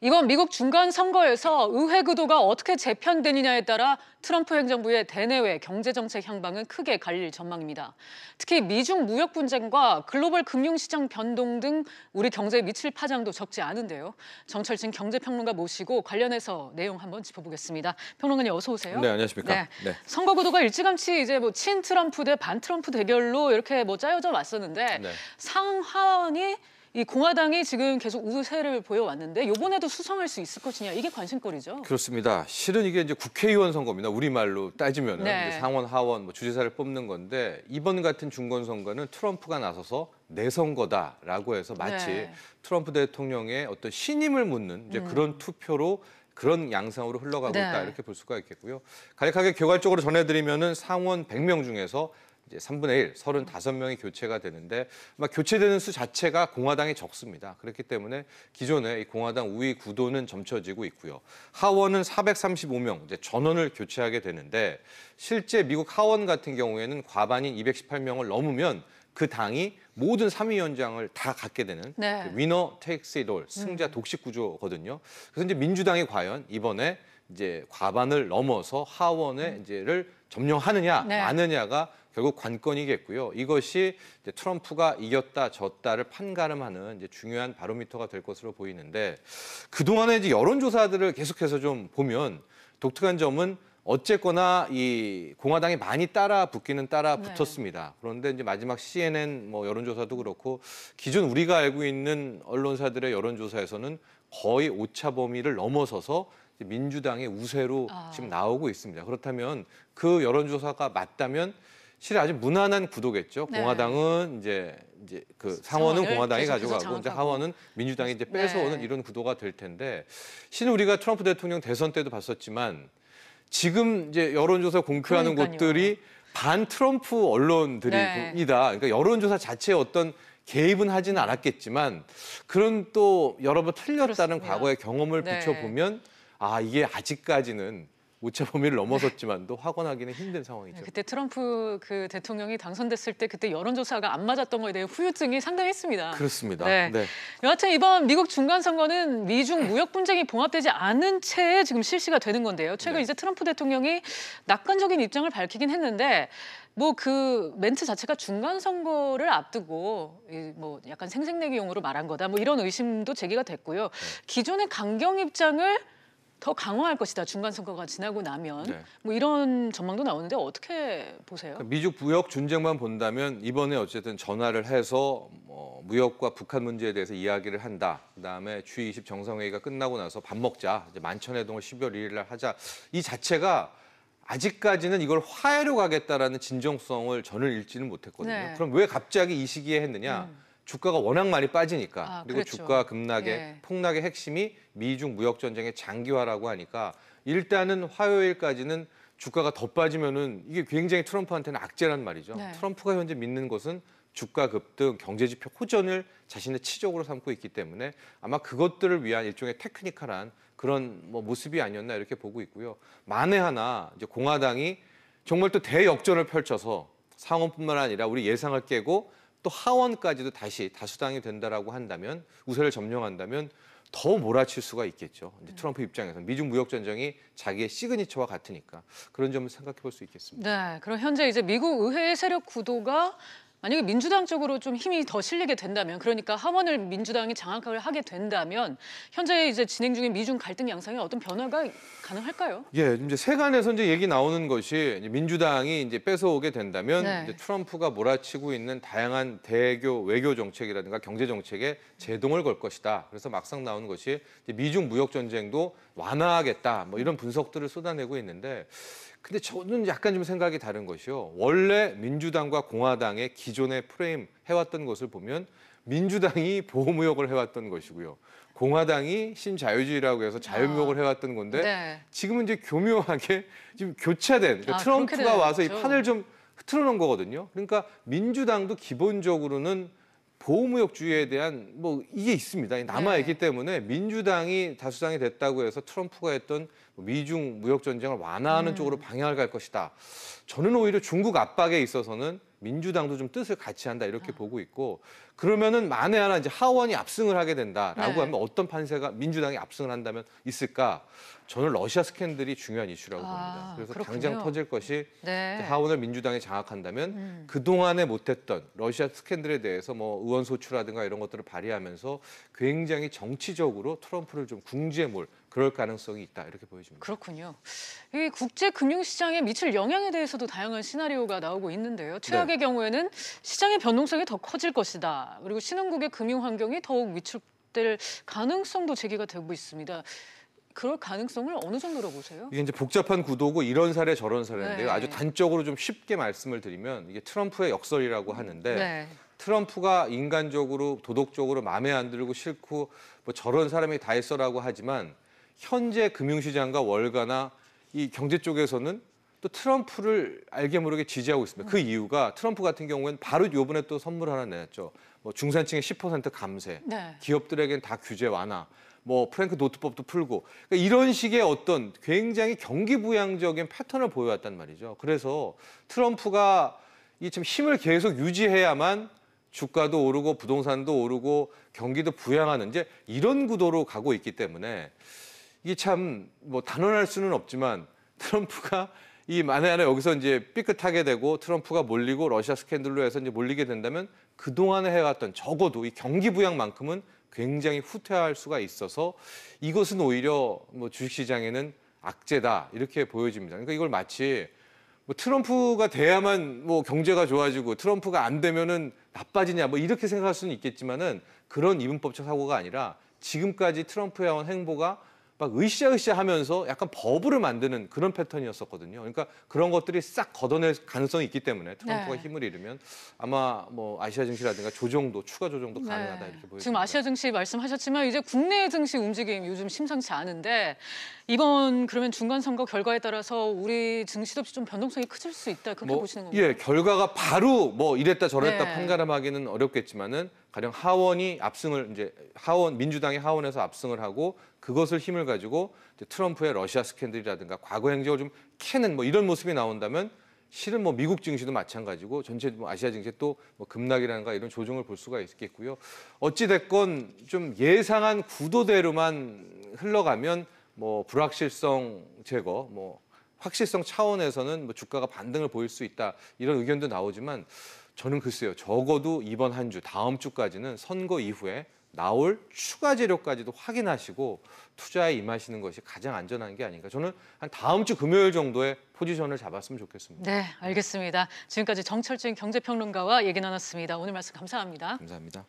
이번 미국 중간 선거에서 의회 구도가 어떻게 재편되느냐에 따라 트럼프 행정부의 대내외 경제정책 향방은 크게 갈릴 전망입니다. 특히 미중 무역 분쟁과 글로벌 금융시장 변동 등 우리 경제에 미칠 파장도 적지 않은데요. 정철진 경제평론가 모시고 관련해서 내용 한번 짚어보겠습니다. 평론가님 어서 오세요. 네, 안녕하십니까. 네. 선거 구도가 일찌감치 이제 친 트럼프 대 반 트럼프 대결로 이렇게 짜여져 왔었는데 상하원이 이 공화당이 지금 계속 우세를 보여왔는데 이번에도 수성할 수 있을 것이냐 이게 관심거리죠. 그렇습니다. 실은 이게 이제 국회의원 선거입니다. 우리말로 따지면은 네. 이제 상원, 하원, 주지사를 뽑는 건데 이번 같은 중간 선거는 트럼프가 나서서 내 선거다라고 해서 마치 트럼프 대통령의 어떤 신임을 묻는 이제 그런 투표로 그런 양상으로 흘러가고 있다 이렇게 볼 수가 있겠고요. 간략하게 개괄적으로 전해드리면은 상원 100명 중에서 이제 3분의 1, 35명이 교체가 되는데 교체되는 수 자체가 공화당이 적습니다. 그렇기 때문에 기존의 이 공화당 우위 구도는 점쳐지고 있고요. 하원은 435명, 이제 전원을 교체하게 되는데 실제 미국 하원 같은 경우에는 과반인 218명을 넘으면 그 당이 모든 상임위원장을 다 갖게 되는 위너 테이크스 잇 올, 승자 독식 구조거든요. 그래서 이제 민주당이 과연 이번에 이제 과반을 넘어서 하원의 이제를 점령하느냐 마느냐가 결국 관건이겠고요. 이것이 이제 트럼프가 이겼다 졌다를 판가름하는 이제 중요한 바로미터가 될 것으로 보이는데 그동안에 이제 여론조사들을 계속해서 좀 보면 독특한 점은 어쨌거나 이 공화당이 많이 따라 붙기는 따라 붙었습니다. 그런데 이제 마지막 CNN 여론조사도 그렇고 기존 우리가 알고 있는 언론사들의 여론조사에서는 거의 오차 범위를 넘어서서 민주당의 우세로 지금 나오고 있습니다. 그렇다면 그 여론조사가 맞다면 실은 아주 무난한 구도겠죠. 공화당은 이제 그 상원은 공화당이 가져가고 이제 하원은 민주당이 이제 뺏어오는 이런 구도가 될 텐데 실은 우리가 트럼프 대통령 대선 때도 봤었지만 지금 이제 여론조사 공표하는 곳들이 반 트럼프 언론들이다. 그러니까 여론조사 자체에 어떤 개입은 하지는 않았겠지만 그런 또 여러 번 틀렸다는 과거의 경험을 비춰보면 이게 아직까지는 오차 범위를 넘어섰지만도 확언하기는 힘든 상황이죠. 그때 트럼프 그 대통령이 당선됐을 때 그때 여론조사가 안 맞았던 거에 대해 후유증이 상당했습니다. 그렇습니다. 여하튼 이번 미국 중간 선거는 미중 무역 분쟁이 봉합되지 않은 채에 지금 실시가 되는 건데요. 최근 이제 트럼프 대통령이 낙관적인 입장을 밝히긴 했는데 그 멘트 자체가 중간 선거를 앞두고 약간 생색내기용으로 말한 거다. 이런 의심도 제기가 됐고요. 기존의 강경 입장을 더 강화할 것이다. 중간 선거가 지나고 나면 이런 전망도 나오는데 어떻게 보세요? 미중 무역 전쟁만 본다면 이번에 어쨌든 전화를 해서 무역과 북한 문제에 대해서 이야기를 한다. 그다음에 G20 정상회의가 끝나고 나서 밥 먹자. 이제 만천회동을 12월 1일 날 하자. 이 자체가 아직까지는 이걸 화해로 가겠다라는 진정성을 저는 읽지는 못했거든요. 그럼 왜 갑자기 이 시기에 했느냐? 주가가 워낙 많이 빠지니까 그리고 주가 급락의 폭락의 핵심이 미중 무역 전쟁의 장기화라고 하니까 일단은 화요일까지는 주가가 더 빠지면은 이게 굉장히 트럼프한테는 악재란 말이죠. 트럼프가 현재 믿는 것은 주가 급등, 경제지표 호전을 자신의 치적으로 삼고 있기 때문에 아마 그것들을 위한 일종의 테크니컬한 그런 모습이 아니었나 이렇게 보고 있고요. 만에 하나 이제 공화당이 정말 또 대역전을 펼쳐서 상원뿐만 아니라 우리 예상을 깨고 또 하원까지도 다시 다수당이 된다라고 한다면 우세를 점령한다면 더 몰아칠 수가 있겠죠. 이제 트럼프 입장에서는 미중 무역 전쟁이 자기의 시그니처와 같으니까 그런 점을 생각해 볼 수 있겠습니다. 그럼 현재 이제 미국 의회 세력 구도가 만약에 민주당 쪽으로 좀 힘이 더 실리게 된다면, 그러니까 하원을 민주당이 장악을 하게 된다면 현재 이제 진행 중인 미중 갈등 양상에 어떤 변화가 가능할까요? 이제 세간에서 이제 얘기 나오는 것이 민주당이 이제 뺏어오게 된다면 이제 트럼프가 몰아치고 있는 다양한 외교 정책이라든가 경제 정책에 제동을 걸 것이다. 그래서 막상 나오는 것이 이제 미중 무역 전쟁도 완화하겠다. 이런 분석들을 쏟아내고 있는데. 근데 저는 약간 좀 생각이 다른 것이요. 원래 민주당과 공화당의 기존의 프레임 해왔던 것을 보면 민주당이 보호무역을 해왔던 것이고요. 공화당이 신자유주의라고 해서 자유무역을 해왔던 건데 지금은 이제 교묘하게 지금 교차된 트럼프가 와서 이 판을 좀 흐트러 놓은 거거든요. 그러니까 민주당도 기본적으로는 보호무역주의에 대한 이게 있습니다. 남아있기 때문에 민주당이 다수당이 됐다고 해서 트럼프가 했던 미중 무역 전쟁을 완화하는 쪽으로 방향을 갈 것이다. 저는 오히려 중국 압박에 있어서는 민주당도 좀 뜻을 같이 한다 이렇게 보고 있고 그러면은 만에 하나 이제 하원이 압승을 하게 된다라고 네. 하면 어떤 판세가 민주당이 압승을 한다면 있을까? 저는 러시아 스캔들이 중요한 이슈라고 봅니다. 그래서 그렇군요. 당장 터질 것이 네. 하원을 민주당이 장악한다면 그동안에 못했던 러시아 스캔들에 대해서 뭐 의원 소추라든가 이런 것들을 발휘하면서 굉장히 정치적으로 트럼프를 좀 궁지에 몰 그럴 가능성이 있다 이렇게 보여집니다. 그렇군요. 이 국제 금융시장에 미칠 영향에 대해서도 다양한 시나리오가 나오고 있는데요. 최악의 경우에는 시장의 변동성이 더 커질 것이다. 그리고 신흥국의 금융 환경이 더욱 위축될 가능성도 제기가 되고 있습니다. 그럴 가능성을 어느 정도로 보세요? 이게 이제 복잡한 구도고 이런 사례 저런 사례인데요. 네. 아주 단적으로 좀 쉽게 말씀을 드리면 이게 트럼프의 역설이라고 하는데 네. 트럼프가 인간적으로 도덕적으로 마음에 안 들고 싫고 뭐 저런 사람이 다 했어라고 하지만 현재 금융시장과 월가나 이 경제 쪽에서는 또 트럼프를 알게 모르게 지지하고 있습니다. 그 이유가 트럼프 같은 경우에는 바로 요번에 또 선물 하나 내놨죠. 뭐 중산층의 10% 감세, 네. 기업들에겐 다 규제 완화, 뭐 프랭크 노트법도 풀고 그러니까 이런 식의 어떤 굉장히 경기부양적인 패턴을 보여왔단 말이죠. 그래서 트럼프가 이 참 힘을 계속 유지해야만 주가도 오르고 부동산도 오르고 경기도 부양하는 이제 이런 구도로 가고 있기 때문에 이게 참 뭐 단언할 수는 없지만 트럼프가 이 만에 하나 여기서 이제 삐끗하게 되고 트럼프가 몰리고 러시아 스캔들로 해서 이제 몰리게 된다면 그동안에 해왔던 적어도 이 경기 부양만큼은 굉장히 후퇴할 수가 있어서 이것은 오히려 뭐 주식시장에는 악재다 이렇게 보여집니다. 그러니까 이걸 마치 뭐 트럼프가 돼야만 뭐 경제가 좋아지고 트럼프가 안 되면은 나빠지냐 뭐 이렇게 생각할 수는 있겠지만은 그런 이분법적 사고가 아니라 지금까지 트럼프의 해온 행보가 막 으쌰으쌰 하면서 약간 버블을 만드는 그런 패턴이었었거든요. 그러니까 그런 것들이 싹 걷어낼 가능성이 있기 때문에 트럼프가 네. 힘을 잃으면 아마 뭐 아시아 증시라든가 조정도 추가 조정도 가능하다 이렇게 보여집니다. 지금 아시아 증시 말씀하셨지만 이제 국내 증시 움직임 요즘 심상치 않은데 이번 그러면 중간 선거 결과에 따라서 우리 증시도 좀 변동성이 커질 수 있다 그렇게 보시는 건가요? 예, 결과가 바로 뭐 이랬다 저랬다 네. 판가름하기는 어렵겠지만은 가령 하원이 압승을 이제 민주당이 하원에서 압승을 하고 그것을 힘을 가지고 이제 트럼프의 러시아 스캔들이라든가 과거 행적을 좀 캐는 뭐 이런 모습이 나온다면 실은 뭐 미국 증시도 마찬가지고 전체 뭐 아시아 증시 또 뭐 급락이라든가 이런 조정을 볼 수가 있겠고요. 어찌 됐건 좀 예상한 구도대로만 흘러가면 뭐 불확실성 제거, 뭐 확실성 차원에서는 뭐 주가가 반등을 보일 수 있다 이런 의견도 나오지만 저는 글쎄요 적어도 이번 한 주 다음 주까지는 선거 이후에 나올 추가 재료까지도 확인하시고 투자에 임하시는 것이 가장 안전한 게 아닌가. 저는 한 다음 주 금요일 정도에 포지션을 잡았으면 좋겠습니다. 네, 알겠습니다. 지금까지 정철진 경제평론가와 얘기 나눴습니다. 오늘 말씀 감사합니다. 감사합니다.